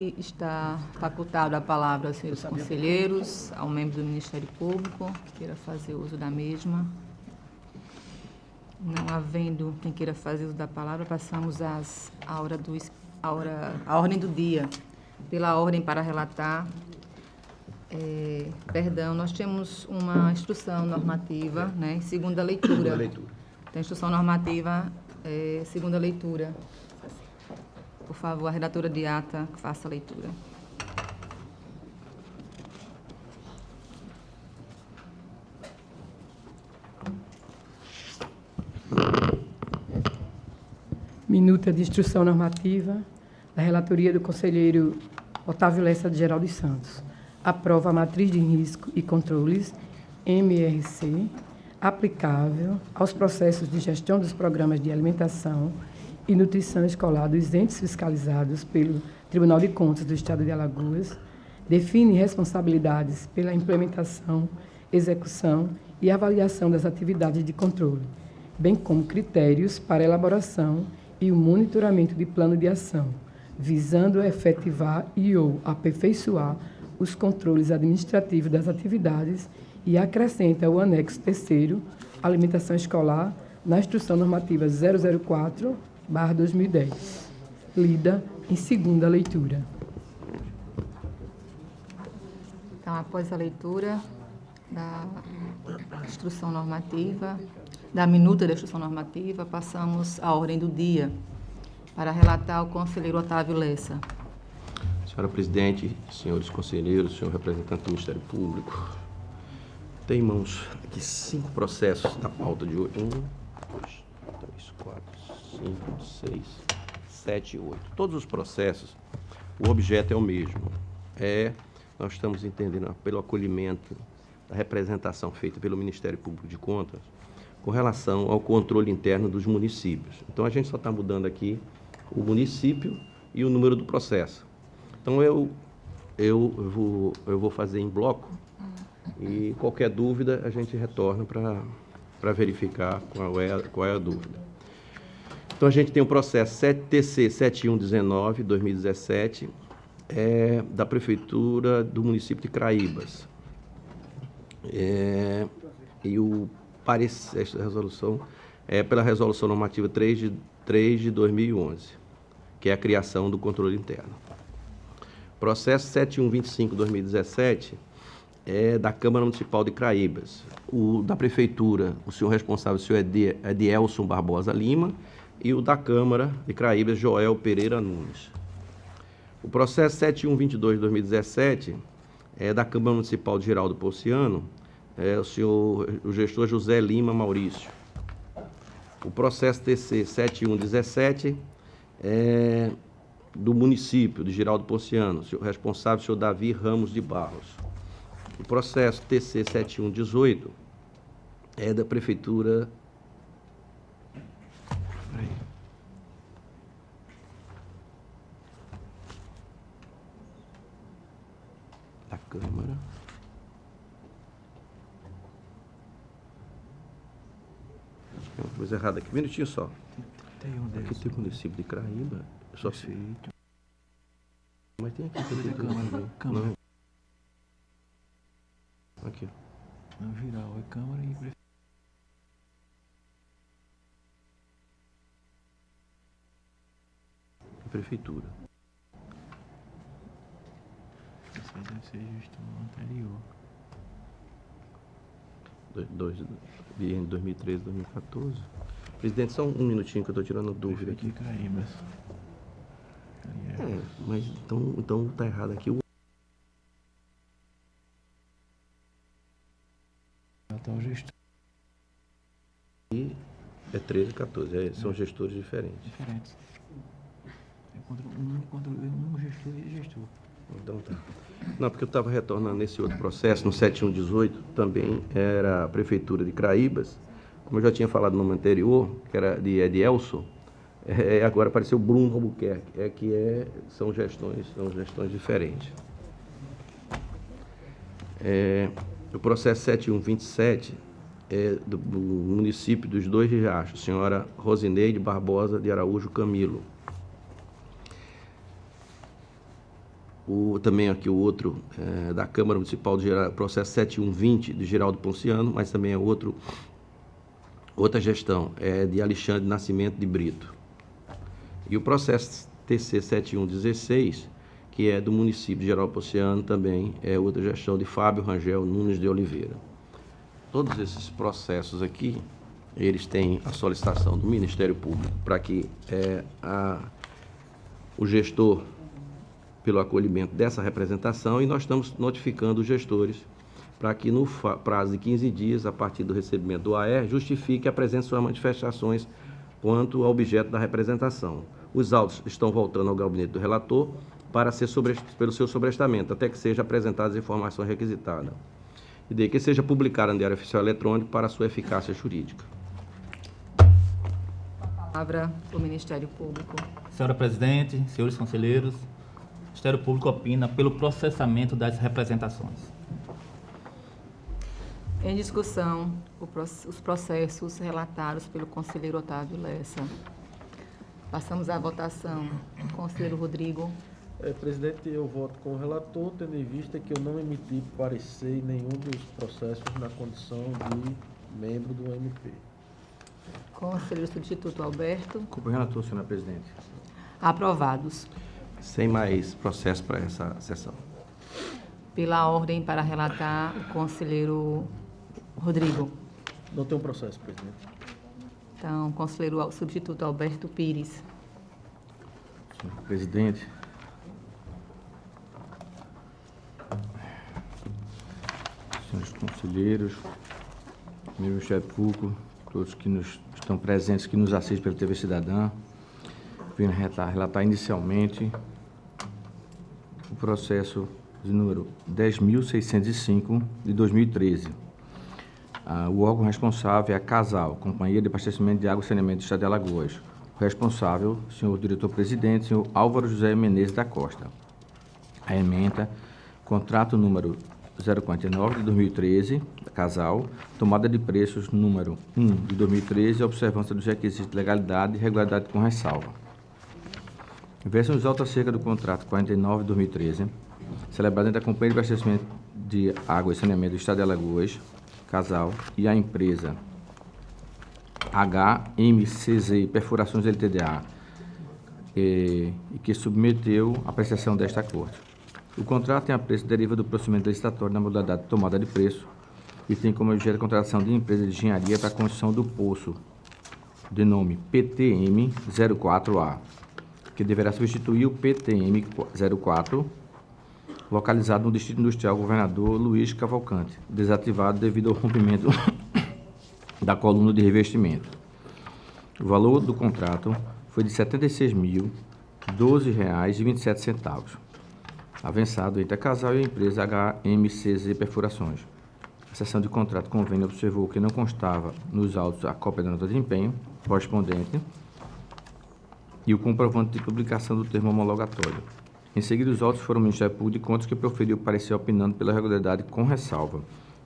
Está facultado a palavra aos senhores conselheiros, ao membro do Ministério Público, que queira fazer uso da mesma. Não havendo quem queira fazer uso da palavra, passamos à ordem do dia. Pela ordem para relatar, nós temos uma instrução normativa, né, em segunda leitura. Tem instrução normativa, segunda leitura. Por favor, a redatora de ata, que faça a leitura. Minuta de instrução normativa da relatoria do conselheiro Otávio Lessa de Geraldo dos Santos. Aprova a matriz de risco e controles, MRC, aplicável aos processos de gestão dos programas de alimentação e nutrição escolar dos entes fiscalizados pelo Tribunal de Contas do Estado de Alagoas, define responsabilidades pela implementação, execução e avaliação das atividades de controle, bem como critérios para elaboração e o monitoramento de plano de ação, visando efetivar e/ou aperfeiçoar os controles administrativos das atividades e acrescenta o anexo 3º, alimentação escolar, na Instrução Normativa 004/2010, lida em segunda leitura. Então, após a leitura da instrução normativa, da minuta da instrução normativa, passamos à ordem do dia, para relatar o conselheiro Otávio Lessa. Senhora Presidente, senhores conselheiros, senhor representante do Ministério Público, tem em mãos aqui 5 processos da pauta de hoje. 1, 2, 3, 4, 5, 6, 7 e 8. Todos os processos, o objeto é o mesmo. Nós estamos entendendo pelo acolhimento da representação feita pelo Ministério Público de Contas com relação ao controle interno dos municípios. Então, a gente só está mudando aqui o município e o número do processo. Então, eu vou fazer em bloco e qualquer dúvida a gente retorna para verificar qual é a dúvida. Então, a gente tem o processo TC 7119/2017, da Prefeitura do município de Craíbas. E esta resolução é pela Resolução Normativa 3 de 2011, que é a criação do controle interno. Processo 7125/2017 é da Câmara Municipal de Craíbas. O da Prefeitura, o senhor responsável, o senhor Edielson Barbosa Lima, e o da Câmara de Craíbas, Joel Pereira Nunes. O processo 7122/2017 é da Câmara Municipal de Geraldo Ponciano, o gestor José Lima Maurício. O processo TC 7117 é do município de Geraldo Ponciano, o responsável, o senhor Davi Ramos de Barros. O processo TC 7118 é da Prefeitura da Câmara. Acho que é uma coisa errada aqui. Um minutinho só. Aqui tem o município de Craíba. Só feito. Mas tem aqui também. Câmara. Aqui. Não, geral, é Câmara e Prefeitura. Prefeitura. Esse aí deve ser gestão anterior. 2013, 2014. Presidente, só um minutinho que eu estou tirando dúvida aqui. Craíbas. Mas então está errado aqui. Tá o gestor. E é 13 e 14, são gestores diferentes. Diferentes. Um gestor e gestor. Então tá. Não, porque eu estava retornando nesse outro processo, no 7118, também era a Prefeitura de Craíbas, como eu já tinha falado no anterior, que era de Edielson, agora apareceu Bruno Albuquerque, são gestões diferentes. O processo 7127 é do município dos Dois Riachos, senhora Rosineide Barbosa de Araújo Camilo. também aqui o outro da Câmara Municipal de processo 7120 de Geraldo Ponciano, mas também é outra gestão, de Alexandre Nascimento de Brito. E o processo TC 7116, que é do município de Geraldo Ponciano, também é outra gestão de Fábio Rangel Nunes de Oliveira. Todos esses processos aqui, eles têm a solicitação do Ministério Público para que o gestor, pelo acolhimento dessa representação, e nós estamos notificando os gestores para que no prazo de 15 dias, a partir do recebimento do AR, justifique a presença de suas manifestações quanto ao objeto da representação. Os autos estão voltando ao gabinete do relator para ser pelo seu sobrestamento, até que sejam apresentadas as informações requisitadas. E daí que seja publicada no Diário Oficial Eletrônico para sua eficácia jurídica. Palavra do Ministério Público. Senhora Presidente, senhores conselheiros, o Ministério Público opina pelo processamento das representações. Em discussão, os processos relatados pelo conselheiro Otávio Lessa. Passamos à votação. Conselheiro Rodrigo. Presidente, eu voto com o relator, tendo em vista que eu não emiti parecer em nenhum dos processos na condição de membro do MP. Conselheiro Substituto Alberto. Culpa o relator, senhora Presidente. Aprovados. Sem mais processo para essa sessão. Pela ordem para relatar, o conselheiro Rodrigo. Não tem um processo, presidente. Então, conselheiro substituto Alberto Pires. Senhora Presidente. Senhores conselheiros, Ministério Público, todos que estão presentes, que nos assistem pela TV Cidadã, vim relatar inicialmente o processo de número 10.605 de 2013. O órgão responsável é a CASAL, Companhia de Abastecimento de Água e Saneamento do Estado de Alagoas. O responsável, senhor diretor-presidente, senhor Álvaro José Menezes da Costa. A ementa, contrato número 049 de 2013, da CASAL, tomada de preços número 1 de 2013 e observância dos requisitos de legalidade e regularidade com ressalva. Versam os autos acerca do contrato 49 de 2013, celebrado entre a Companhia de Abastecimento de Água e Saneamento do Estado de Alagoas, CASAL, e a empresa HMCZ Perfurações LTDA, e que submeteu a apreciação desta Corte. O contrato tem a preço deriva do procedimento licitatório na modalidade de tomada de preço e tem como objeto a contratação de empresa de engenharia para a construção do poço, de nome PTM 04A, que deverá substituir o PTM 04, localizado no Distrito Industrial Governador Luiz Cavalcante, desativado devido ao rompimento da coluna de revestimento. O valor do contrato foi de R$ 76.012,27, avançado entre a CASAL e a empresa HMCZ Perfurações. A seção de contrato convênio observou que não constava nos autos a cópia da nota de empenho correspondente e o comprovante de publicação do termo homologatório. Em seguida, os autos foram ao Ministério Público de Contas, que proferiu parecer opinando pela regularidade com ressalva,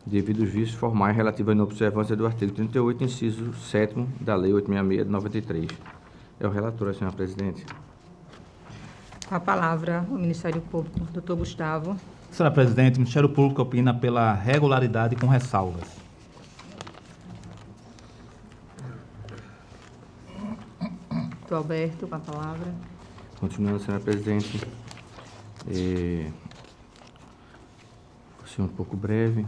devido aos vícios formais relativos à inobservância do artigo 38, inciso 7º da Lei 866 de 93. É o relator, senhora Presidente. Com a palavra, o Ministério Público. Doutor Gustavo. Senhora Presidente, o Ministério Público opina pela regularidade com ressalvas. Doutor Alberto, com a palavra. Continuando, senhora Presidente, vou ser um pouco breve.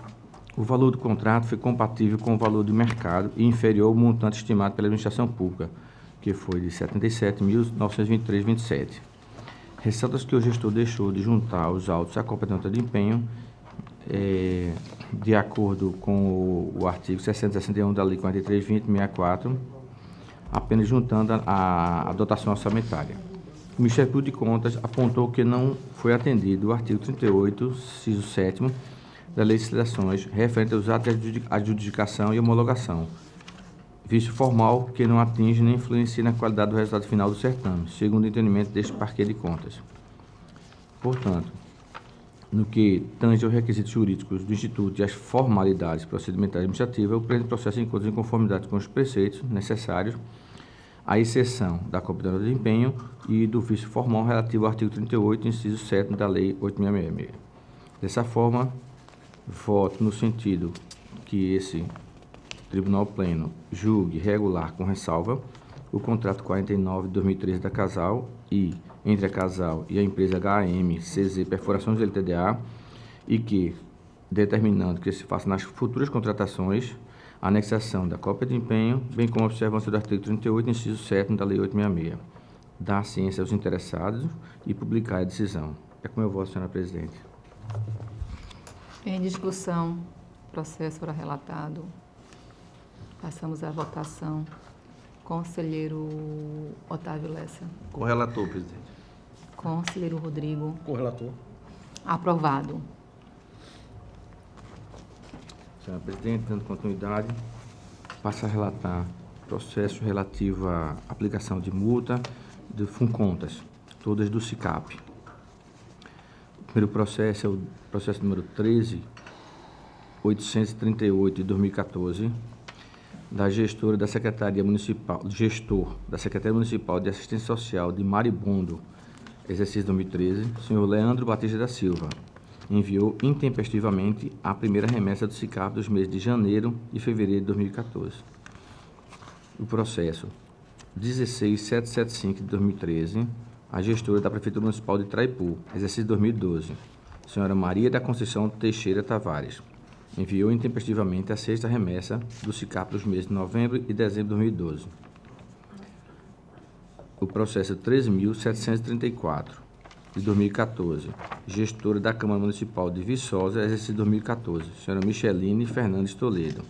O valor do contrato foi compatível com o valor do mercado e inferior ao montante estimado pela administração pública, que foi de R$ 77.923,27. Ressalta-se que o gestor deixou de juntar os autos à cópia da nota de empenho, de acordo com o artigo 661 da Lei 43.2064, apenas juntando a dotação orçamentária. O Ministério Público de Contas apontou que não foi atendido o artigo 38, inciso 7º, da Lei de Licitações, referente aos atos de adjudicação e homologação, vício formal que não atinge nem influencia na qualidade do resultado final do certame, segundo o entendimento deste parquê de contas. Portanto, no que tange aos requisitos jurídicos do Instituto e às formalidades procedimentais administrativas, o presente processo encontra-se em conformidade com os preceitos necessários à exceção da cópia de empenho e do vício formal relativo ao artigo 38, inciso 7 da Lei 8.666. Dessa forma, voto no sentido que esse Tribunal Pleno julgue regular com ressalva o contrato 49 de 2013 da Casal e entre a Casal e a empresa HMCZ Perfurações LTDA e que, determinando que se faça nas futuras contratações a anexação da cópia de empenho, bem como a observância do artigo 38, inciso 7 da Lei 8.666, dar ciência aos interessados e publicar a decisão. É com meu voto, senhora presidente. Em discussão, processo ora relatado. Passamos à votação. Conselheiro Otávio Lessa. Com o relator, presidente. Conselheiro Rodrigo. Com o relator. Aprovado. Senhora presidente, dando continuidade, passo a relatar processo relativo à aplicação de multa de Funcontas, todas do SICAP. O primeiro processo é o processo número 13.838 de 2014, da gestora da Secretaria Municipal, gestor da Secretaria Municipal de Assistência Social de Maribondo, exercício 2013, senhor Leandro Batista da Silva, enviou intempestivamente a primeira remessa do SICAP dos meses de janeiro e fevereiro de 2014. O processo 16.775 de 2013, a gestora da Prefeitura Municipal de Traipu, exercício 2012, senhora Maria da Conceição Teixeira Tavares, enviou intempestivamente a sexta remessa do SICAP dos meses de novembro e dezembro de 2012. O processo 13.734 de 2014, gestora da Câmara Municipal de Viçosa, exercício 2014, senhora Micheline Fernandes Toledo,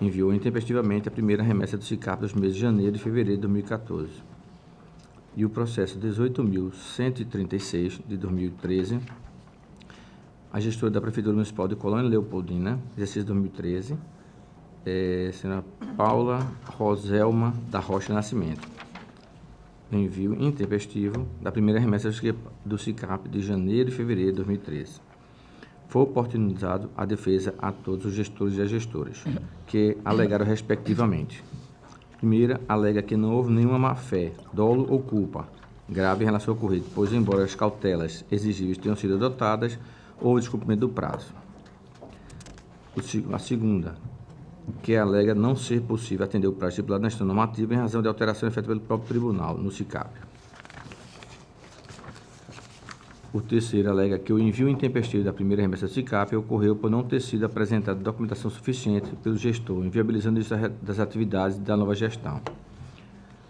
enviou intempestivamente a primeira remessa do SICAP dos meses de janeiro e fevereiro de 2014. E o processo 18.136 de 2013, a gestora da Prefeitura Municipal de Colônia Leopoldina, exercício 2013, senhora Paula Roselma da Rocha Nascimento, envio intempestivo da primeira remessa do SICAP de janeiro e fevereiro de 2013. Foi oportunizado a defesa a todos os gestores e as gestoras, que alegaram respectivamente. Primeira, alega que não houve nenhuma má-fé, dolo ou culpa grave em relação ao ocorrido, pois, embora as cautelas exigíveis tenham sido adotadas, houve descumprimento do prazo. A segunda, que alega não ser possível atender o prazo estipulado na instrução normativa em razão de alteração feita pelo próprio tribunal no SICAP. O terceiro alega que o envio intempestivo da primeira remessa do SICAP ocorreu por não ter sido apresentada documentação suficiente pelo gestor, inviabilizando isso das atividades da nova gestão.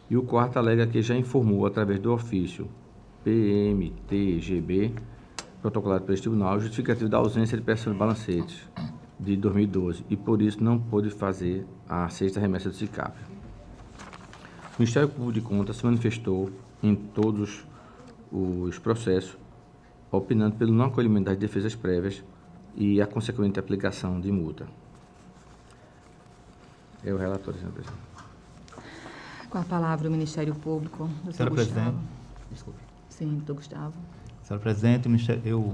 E o quarto alega que já informou, através do ofício PMTGB, protocolado pelo tribunal, justificativo da ausência de prestação de balancetes de 2012 e, por isso, não pôde fazer a sexta remessa do SICAP. O Ministério Público de Contas se manifestou em todos os processos, opinando pelo não acolhimento das defesas prévias e a consequente aplicação de multa. É o relatório, senhor presidente. Com a palavra o Ministério Público, doutor Senhora Gustavo. presidente, desculpe. Sim, doutor Gustavo. Senhora presidente, eu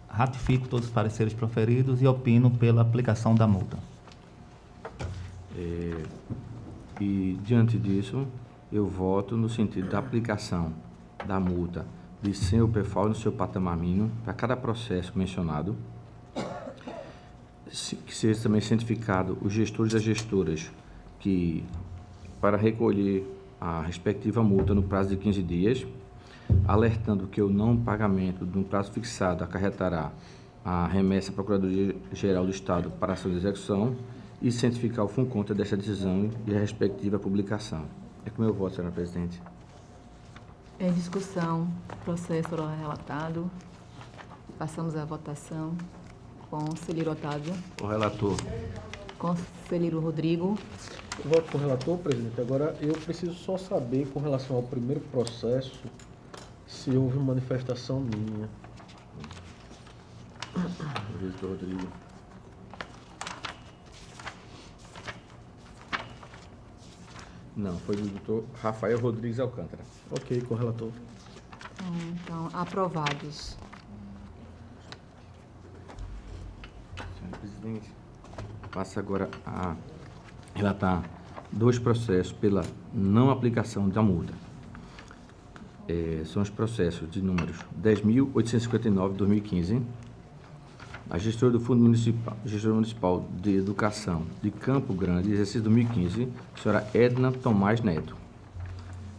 ratifico todos os pareceres proferidos e opino pela aplicação da multa. E, diante disso, eu voto no sentido da aplicação da multa de sem o PFAL no seu patamar mínimo para cada processo mencionado, que seja também cientificado os gestores e as gestoras que, para recolher a respectiva multa no prazo de 15 dias, alertando que o não pagamento de um prazo fixado acarretará a remessa à Procuradoria-Geral do Estado para ação de execução e cientificar o FUNCONTA desta decisão e a respectiva publicação. É com o meu voto, senhora presidente. Em discussão, processo oral relatado. Passamos à votação. Conselheiro Otávio. Com o relator. Conselheiro Rodrigo. Eu voto com o relator, presidente. Agora, eu preciso só saber, com relação ao primeiro processo, se houve manifestação minha. Doutor Rodrigo. Não, foi do doutor Rafael Rodrigues Alcântara. Ok, com o relator. Então, aprovados. Senhor presidente, passo agora a relatar dois processos pela não aplicação da multa. São os processos de números 10.859 de 2015, a gestora do Fundo Municipal de Educação de Campo Grande, exercício 2015, a senhora Edna Tomás Neto,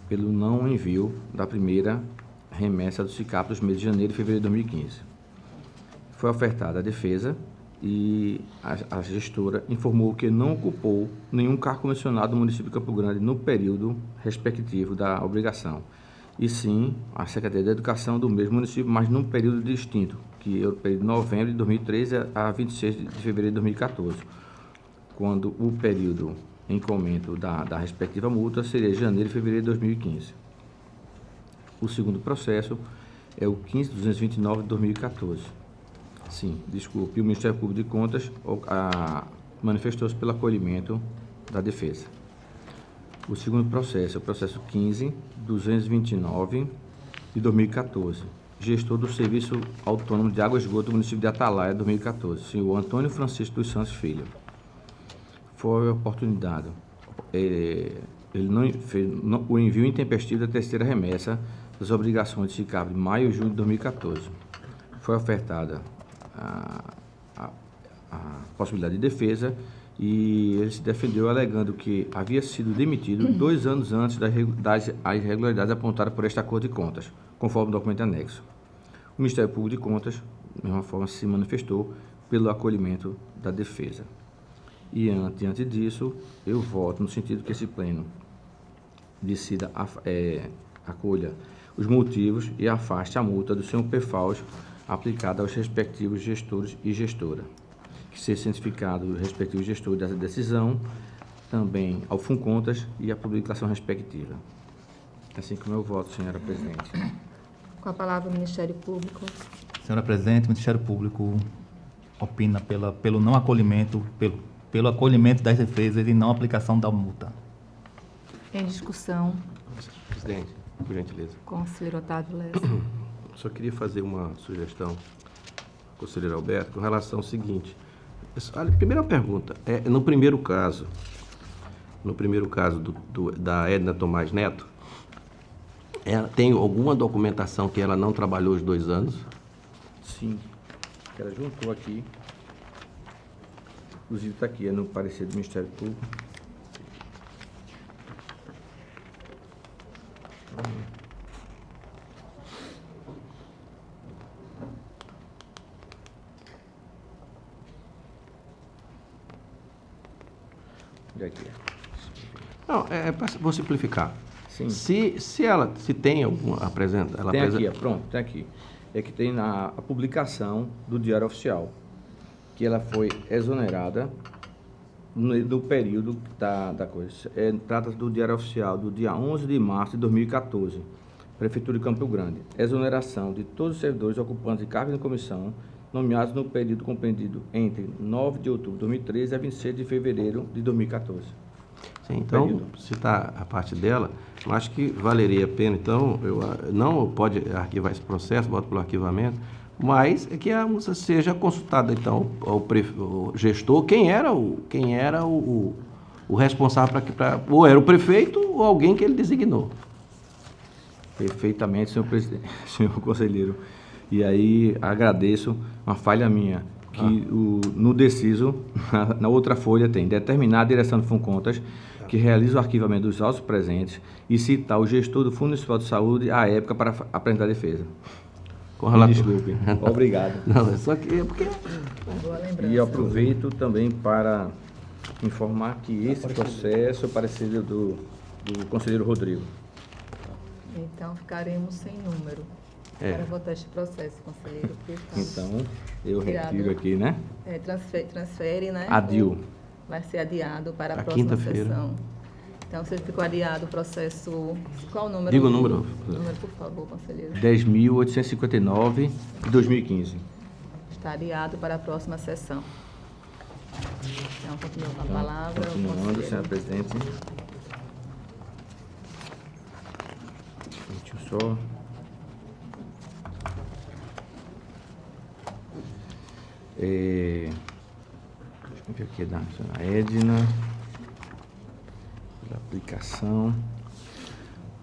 pelo não envio da primeira remessa do SICAP dos meses de janeiro e fevereiro de 2015. Foi ofertada a defesa e a gestora informou que não ocupou nenhum cargo comissionado no município de Campo Grande no período respectivo da obrigação, e sim a Secretaria de Educação do mesmo município, mas num período distinto, que é o período de novembro de 2013 a 26 de fevereiro de 2014, quando o período em comento da respectiva multa seria janeiro e fevereiro de 2015. O segundo processo é o 15.229 de 2014. Sim, desculpe, o Ministério Público de Contas manifestou-se pelo acolhimento da defesa. O segundo processo é o processo 15.229 de 2014. Gestor do Serviço Autônomo de Água e Esgoto do município de Atalaia, 2014, senhor Antônio Francisco dos Santos Filho. Foi a oportunidade. Ele não fez o envio intempestivo da terceira remessa das obrigações de SICAP de maio e julho de 2014. Foi ofertada a possibilidade de defesa e ele se defendeu alegando que havia sido demitido 2 anos antes das irregularidades apontadas por esta Corte de Contas, conforme o documento anexo. O Ministério Público de Contas, da mesma forma, se manifestou pelo acolhimento da defesa. E, diante disso, eu voto no sentido que esse pleno decida, acolha os motivos e afaste a multa do senhor Pefaus aplicada aos respectivos gestores e gestora, que seja cientificado o respectivo gestor dessa decisão, também ao FUNCONTAS e à publicação respectiva. Assim como eu voto, senhora presidente. Com a palavra o Ministério Público. Senhora presidente, o Ministério Público opina pelo não acolhimento, pelo acolhimento das defesas e não aplicação da multa. Em discussão, Presidente, por gentileza. conselheiro Otávio Lessa. Só queria fazer uma sugestão, conselheiro Alberto, com relação ao seguinte. Olha, primeira pergunta, no primeiro caso da Edna Tomás Neto, ela tem alguma documentação que ela não trabalhou os 2 anos? Sim, ela juntou aqui, inclusive está aqui, é no parecer do Ministério Público. Onde é que é? Não, vou simplificar. Sim. Se tem alguma apresenta, ela Tem apresenta. aqui, pronto, tem aqui. É que tem a publicação do Diário Oficial, que ela foi exonerada no período da coisa. Trata-se do Diário Oficial do dia 11 de março de 2014, Prefeitura de Campo Grande. Exoneração de todos os servidores ocupantes de cargos de comissão nomeados no período compreendido entre 9 de outubro de 2013 a 26 de fevereiro de 2014. Sim, então, Período. citar a parte dela, eu acho que valeria a pena, então, não pode arquivar esse processo, bota pelo arquivamento, mas é que a moça seja consultada, então, o gestor, quem era o responsável ou era o prefeito ou alguém que ele designou. Perfeitamente, senhor presidente, senhor conselheiro. E aí agradeço uma falha minha, que no deciso, na outra folha tem determinar a direção do FUNCONTAS que realiza o arquivamento dos autos presentes e citar o gestor do Fundo Municipal de Saúde à época para apresentar a defesa. Com relator. Desculpe. Obrigado. Não, é só que porque Boa lembrança. E aproveito também para informar que esse processo é parecido do conselheiro Rodrigo. Então, ficaremos sem número para votar este processo, conselheiro. Porque está Então, eu tirado. retiro aqui, né? Transfere, né? Adio. Vai ser adiado para a A próxima quinta-feira. sessão. Então, se ficou adiado o processo... Qual o número? Diga o número. Número, por favor, conselheiro. 10.859 de 2015. Está adiado para a próxima sessão. Então, continua com a palavra. o Continuando, conselheiro. senhora presidente. Deixa eu só... Deixa eu ver aqui da senhora Edna. aplicação.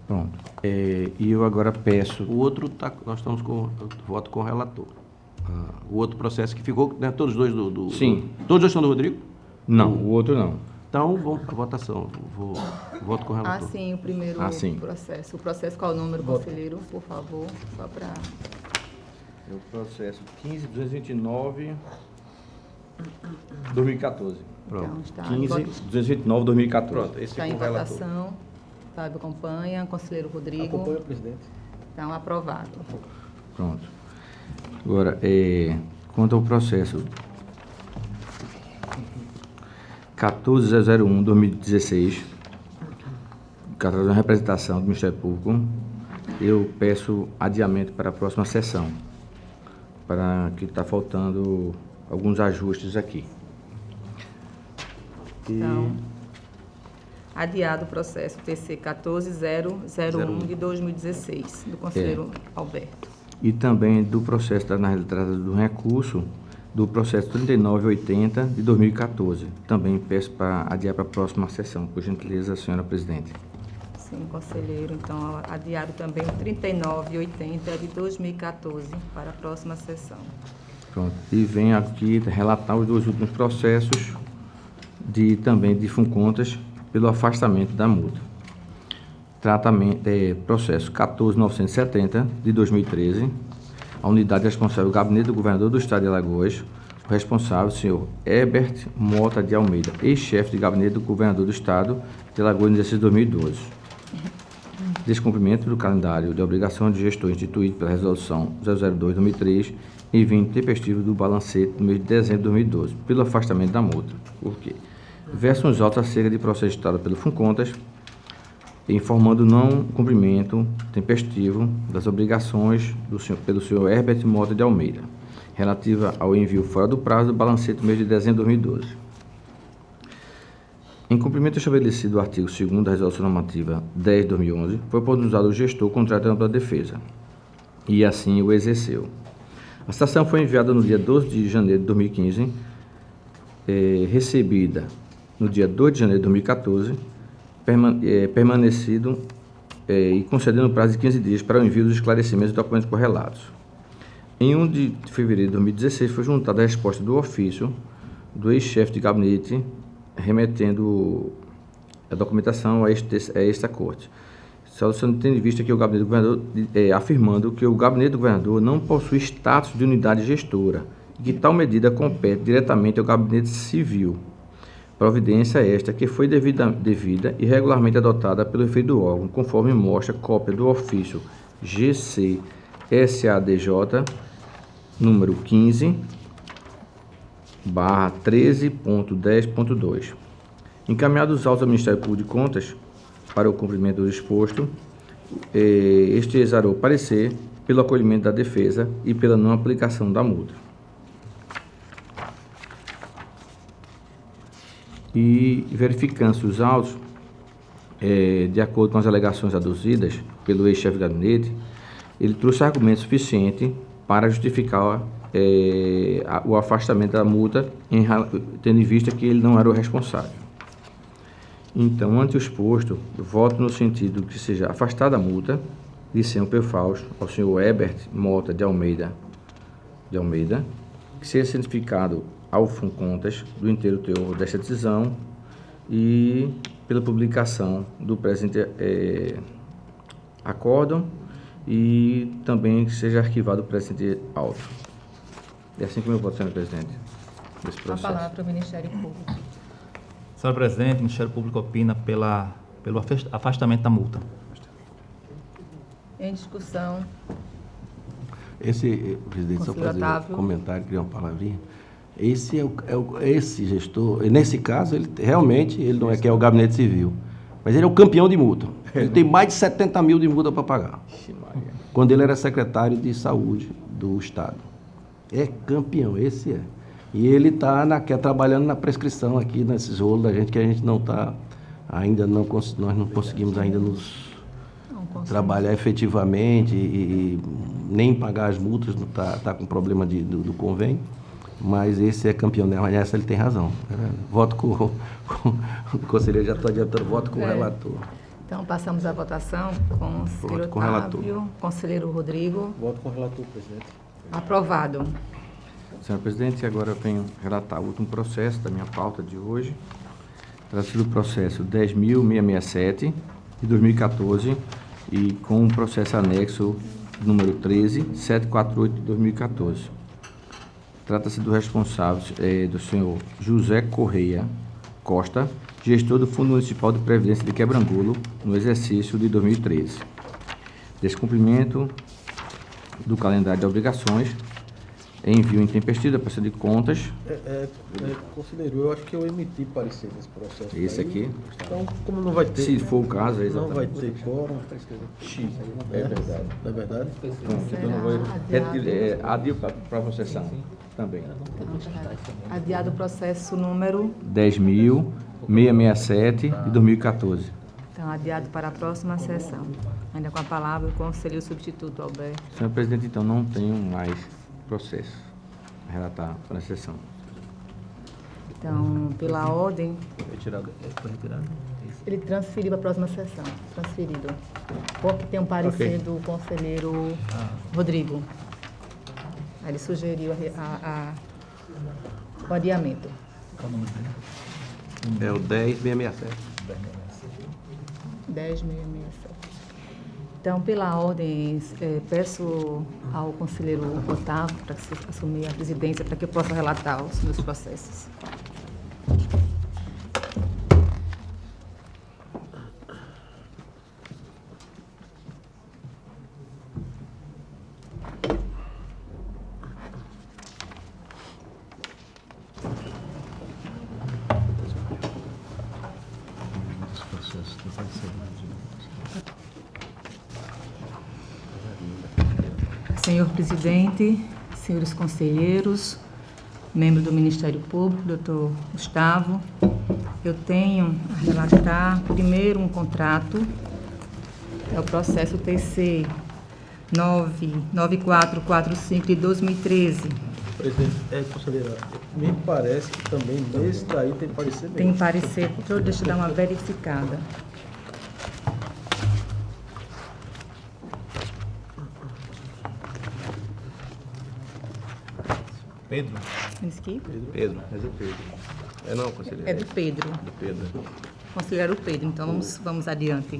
Pronto. E eu agora peço... O outro, nós estamos com voto com o relator. O outro processo que ficou, né, todos dois do... Sim. Todos dois são do Rodrigo? Não, o outro não. Então, vamos para a votação. Voto com o relator. Sim, o primeiro sim. processo. O processo, qual é o número, conselheiro, por favor? Só para... É o processo 15.229, 2014. Pronto. Então, está em 15.229, 2014. Pronto, esse Está é em com o relator. votação. Fábio acompanha. Conselheiro Rodrigo. Acompanha, presidente. Então, aprovado. Pronto. Agora, quanto ao processo 14.001/2016, caso de representação do Ministério Público, eu peço adiamento para a próxima sessão, para que está faltando alguns ajustes aqui. Então, adiado o processo TC 14.001 de 2016, do conselheiro Alberto. E também do processo na entrada do recurso, do processo 3980 de 2014. Também peço para adiar para a próxima sessão, por gentileza, senhora presidente. Sim, conselheiro. Então, adiado também o 3980 de 2014 para a próxima sessão. Pronto. E venho aqui relatar os dois últimos processos também de FUNCONTAS pelo afastamento da multa. Processo 14.970 de 2013. A unidade responsável, o Gabinete do Governador do Estado de Alagoas, o responsável, o senhor Herbert Mota de Almeida, ex-chefe de Gabinete do Governador do Estado de Alagoas, em exercício 2012. Descumprimento do calendário de obrigação de gestor instituído pela Resolução 002/2003, envio intempestivo do balancete no mês de dezembro de 2012, pelo afastamento da multa. Por quê? Versam os autos acerca de processo ditado pelo FUNCONTAS, informando o não cumprimento tempestivo das obrigações pelo senhor Herbert Mota de Almeida, relativa ao envio fora do prazo do balancete no mês de dezembro de 2012. Em cumprimento estabelecido do artigo 2º da Resolução Normativa 10 de 2011, foi oportunizado o gestor contrato da defesa, e assim o exerceu. A citação foi enviada no dia 12 de janeiro de 2015, recebida no dia 2 de janeiro de 2014, permanecido e concedendo prazo de 15 dias para o envio dos esclarecimentos e documentos correlatos. Em 1 de fevereiro de 2016, foi juntada a resposta do ofício do ex-chefe de gabinete, remetendo a documentação a esta corte. Solução tendo em vista que o gabinete do governador, afirmando que o gabinete do governador não possui status de unidade gestora e que tal medida compete diretamente ao gabinete civil. Providência esta que foi devida e regularmente adotada pelo referido órgão, conforme mostra cópia do ofício GC-SADJ número 15/13.10.2. Encaminhados os autos ao Ministério Público de Contas para o cumprimento do exposto, este exarou parecer pelo acolhimento da defesa e pela não aplicação da multa. E verificando-se os autos, de acordo com as alegações aduzidas pelo ex-chefe de gabinete, ele trouxe argumento suficiente para justificar o afastamento da multa, tendo em vista que ele não era o responsável. Então, ante o exposto, voto no sentido que seja afastada a multa de senhor Fausto ao senhor Herbert Mota de Almeida, que seja cientificado ao FUNCONTAS do inteiro teor desta decisão e pela publicação do presente acórdão e também que seja arquivado o presente auto. É assim que eu voto, senhor presidente, nesse A processo. palavra ao Ministério Público. Senhor presidente, o Ministério Público opina pelo afastamento da multa. Em discussão, Esse, presidente, só Conselheiro fazer Otávio. um comentário, criar uma palavrinha. Esse esse gestor, nesse caso, ele realmente ele não é que é o gabinete civil, mas ele é o campeão de multa. Ele tem mais de 70 mil de multa para pagar. Quando ele era secretário de saúde do Estado. É campeão, esse é. E ele está trabalhando na prescrição aqui, nesses rolos da gente, que a gente não está, ainda não, nós não conseguimos ainda nos trabalhar efetivamente e nem pagar as multas, está com problema do convênio. mas esse é campeão dela, mas nessa ele tem razão. Voto com o conselheiro, já estou adiantando, voto com o relator. Então, passamos à votação com o conselheiro Voto com o relator. Otávio, conselheiro Rodrigo. Voto com o relator, presidente. Aprovado. Senhor presidente, agora eu venho relatar o último processo da minha pauta de hoje. Trata-se do processo 10.667, de 2014, e com o processo anexo número 13.748, de 2014. Trata-se do responsável, do senhor José Correia Costa, gestor do Fundo Municipal de Previdência de Quebrangulo, no exercício de 2013. Descumprimento do calendário de obrigações, envio intempestivo da prestação de contas. Conselheiro, eu acho que eu emiti parecer nesse processo. Esse aí. aqui, Então, como não vai ter... se for o caso, é Não vai exatamente. ter quórum. É verdade. Não é verdade? Adio para a sessão também. Adiado o processo número... 10.667, de 2014. Então, adiado para a próxima sessão. Ainda com a palavra o conselheiro substituto, Alberto. Senhor presidente, então não tenho mais processo a relatar para a sessão. Então, pela ordem, Retirado. Foi retirado? ele transferiu para a próxima sessão. Transferido. Porque tem um parecer do conselheiro Rodrigo. Aí ele sugeriu o adiamento. É o 10.667. 10.667. Então, pela ordem, peço ao conselheiro Otávio para assumir a presidência para que eu possa relatar os meus processos. Senhor presidente, senhores conselheiros, membro do Ministério Público, doutor Gustavo, eu tenho a relatar primeiro um contrato, é o processo TC 99445 de 2013. Presidente, conselheira, me parece que também nesse daí tem parecer mesmo. Tem parecer, deixa eu dar uma verificada. Pedro? Pedro. Mas é Pedro. É não, conselheiro. É do Pedro, Do Pedro. conselheiro Pedro, então vamos adiante.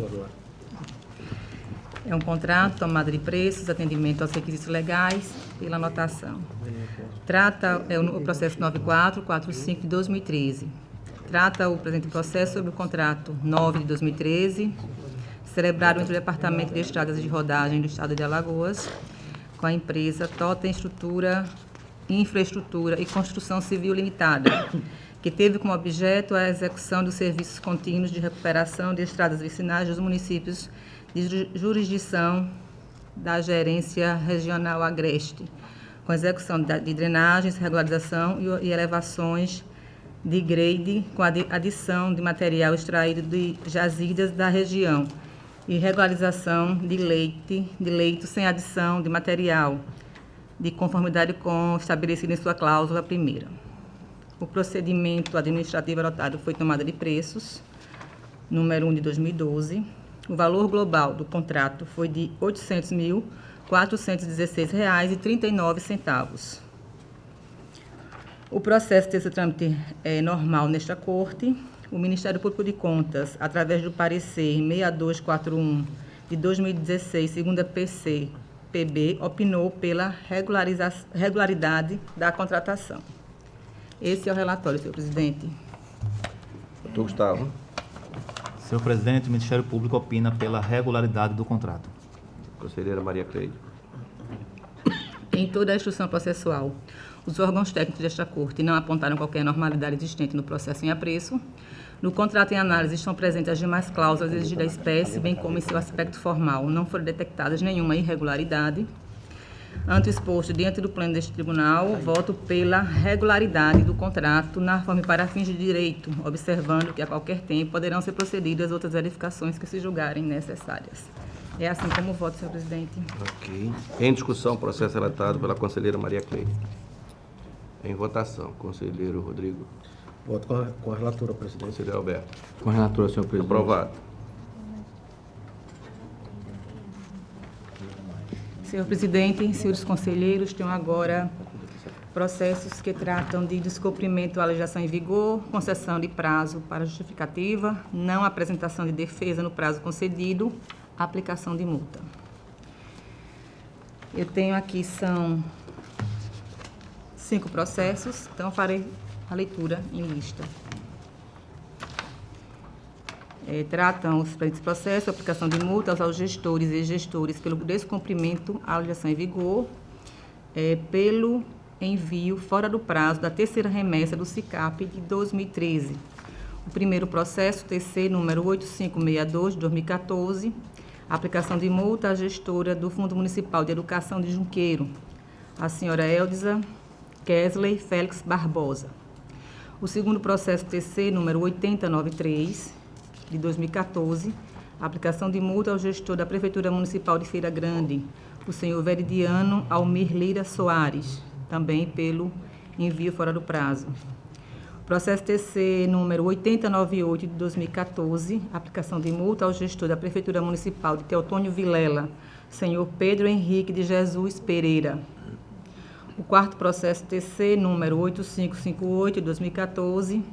É um contrato, tomada de preços, atendimento aos requisitos legais, pela anotação. Trata o processo 9445 de 2013. Trata o presente processo sobre o contrato 9 de 2013, celebrado entre o Departamento de Estradas de Rodagem do Estado de Alagoas, com a empresa Totem Infraestrutura e Construção Civil Limitada, que teve como objeto a execução dos serviços contínuos de recuperação de estradas vicinais dos municípios de jurisdição da Gerência Regional Agreste, com execução de drenagens, regularização e elevações de grade, com adição de material extraído de jazidas da região e regularização de leito sem adição de material, de conformidade com o estabelecido em sua cláusula primeira. O procedimento administrativo adotado foi tomada de preços, número 1 de 2012. O valor global do contrato foi de R$ 800.416,39. O processo desse trâmite é normal nesta Corte. O Ministério Público de Contas, através do parecer 6241 de 2016, segunda PB, opinou pela regularidade da contratação. Esse é o relatório, senhor presidente. Doutor Gustavo. Senhor presidente, o Ministério Público opina pela regularidade do contrato. Conselheira Maria Cleide. Em toda a instrução processual, os órgãos técnicos desta Corte não apontaram qualquer anormalidade existente no processo em apreço. No contrato em análise estão presentes as demais cláusulas exigidas da espécie, bem como em seu aspecto formal. Não foram detectadas nenhuma irregularidade. Ante o exposto diante do pleno deste tribunal, voto pela regularidade do contrato na forma e para fins de direito, observando que a qualquer tempo poderão ser procedidas outras verificações que se julgarem necessárias. É assim como voto, senhor presidente. Ok. Em discussão, processo relatado pela conselheira Maria Cleide. Em votação. Conselheiro Rodrigo. Voto com a relatora, presidente. Conselheiro Alberto. Com a relatora, senhor presidente. Aprovado. Senhor presidente, senhores conselheiros, tenho agora processos que tratam de descumprimento à legislação em vigor, concessão de prazo para justificativa, não apresentação de defesa no prazo concedido, aplicação de multa. Eu tenho aqui, são 5 processos, então farei a leitura em lista. Tratam os presentes processos, aplicação de multas aos gestores e gestores pelo descumprimento à legislação em vigor, pelo envio fora do prazo da terceira remessa do SICAP de 2013. O primeiro processo, TC número 8562 de 2014, aplicação de multa à gestora do Fundo Municipal de Educação de Junqueiro, a senhora Eldisa Kesley Félix Barbosa. O segundo processo, TC número 8093 de 2014, aplicação de multa ao gestor da Prefeitura Municipal de Feira Grande, o senhor Veridiano Almir Lira Soares, também pelo envio fora do prazo. Processo TC número 8098 de 2014, aplicação de multa ao gestor da Prefeitura Municipal de Teotônio Vilela, senhor Pedro Henrique de Jesus Pereira. O quarto processo TC número 8558 de 2014,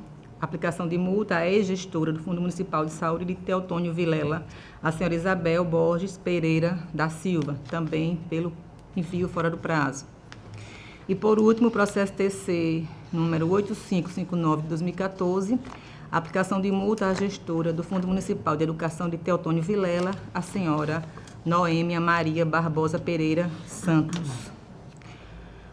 aplicação de multa à ex-gestora do Fundo Municipal de Saúde de Teotônio Vilela, a senhora Isabel Borges Pereira da Silva, também pelo envio fora do prazo. E, por último, o processo TC número 8559 de 2014, aplicação de multa à gestora do Fundo Municipal de Educação de Teotônio Vilela, a senhora Noêmia Maria Barbosa Pereira Santos.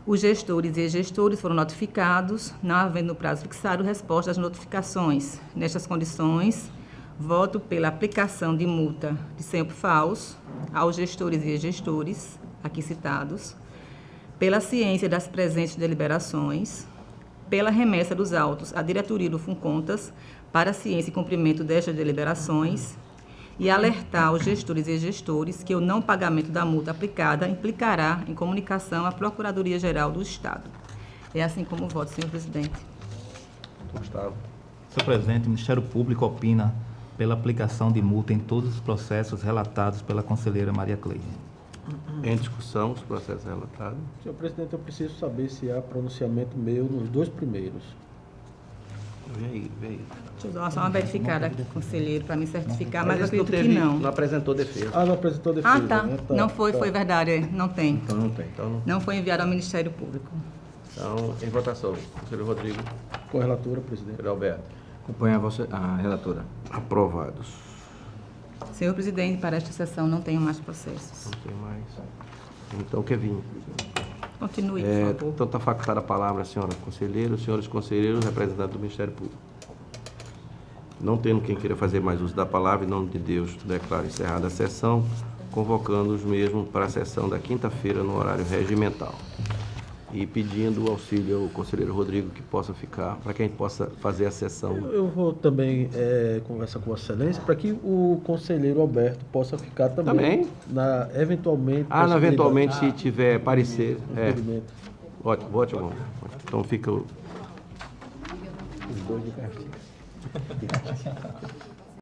Os gestores e gestores foram notificados, não havendo no prazo fixado resposta às notificações. Nestas condições, voto pela aplicação de multa de sempre falso aos gestores e gestores, aqui citados, pela ciência das presentes deliberações, pela remessa dos autos à diretoria do FUNCONTAS para ciência e cumprimento destas deliberações e alertar os gestores e gestores que o não pagamento da multa aplicada implicará em comunicação à Procuradoria-Geral do Estado. É assim como voto, senhor presidente. Gustavo. Senhor presidente, o Ministério Público opina pela aplicação de multa em todos os processos relatados pela conselheira Maria Cleide. Em discussão, os processos relatados. Senhor presidente, eu preciso saber se há pronunciamento meu nos 2 primeiros. Vem aí, vem aí. Deixa eu dar só uma verificada aqui, conselheiro, para me certificar, mas eu esse acredito que teve- não. Não apresentou defesa. Ah, não apresentou defesa. Ah, tá. né? Não foi, tá. foi verdade, não tem. Então não tem. Não foi enviado ao Ministério Público. Então, em votação. Conselheiro Rodrigo. Com a relatora, presidente. Conselheiro Alberto. Acompanha a relatora. Aprovados. Senhor presidente, para esta sessão não tenho mais processos. Não tem mais. Então, Kevin. Continue, por favor. Então, está facultada a palavra, senhora conselheira, senhores conselheiros, representantes do Ministério Público. Não tendo quem queira fazer mais uso da palavra, em nome de Deus, declaro encerrada a sessão, convocando os mesmos para a sessão da quinta-feira no horário regimental. E pedindo o auxílio ao conselheiro Rodrigo que possa ficar, para que a gente possa fazer a sessão. Eu vou também conversar com Vossa Excelência para que o conselheiro Alberto possa ficar também. Eventualmente. Eventualmente, se tiver parecer. Impedimento. Ótimo. Então fica o. Os 2 de castigo.